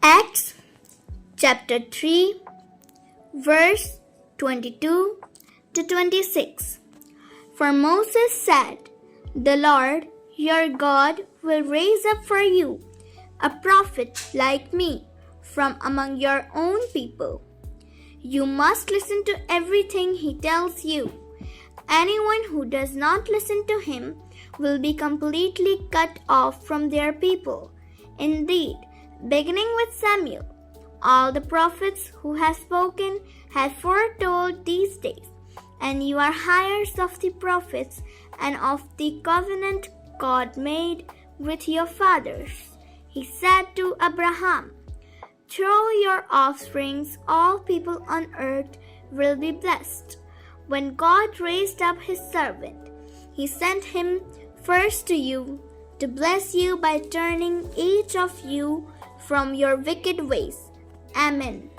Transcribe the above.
Acts chapter 3, verse 22 to 26. For Moses said, "The Lord your God will raise up for you a prophet like me from among your own people. You must listen to everything he tells you. Anyone who does not listen to him will be completely cut off from their people. Indeed, beginning with Samuel, all the prophets who have spoken have foretold these days, and you are heirs of the prophets and of the covenant God made with your fathers. He said to Abraham, 'Through your offsprings all people on earth will be blessed.' When God raised up his servant, he sent him first to you to bless you by turning each of you from your wicked ways. Amen."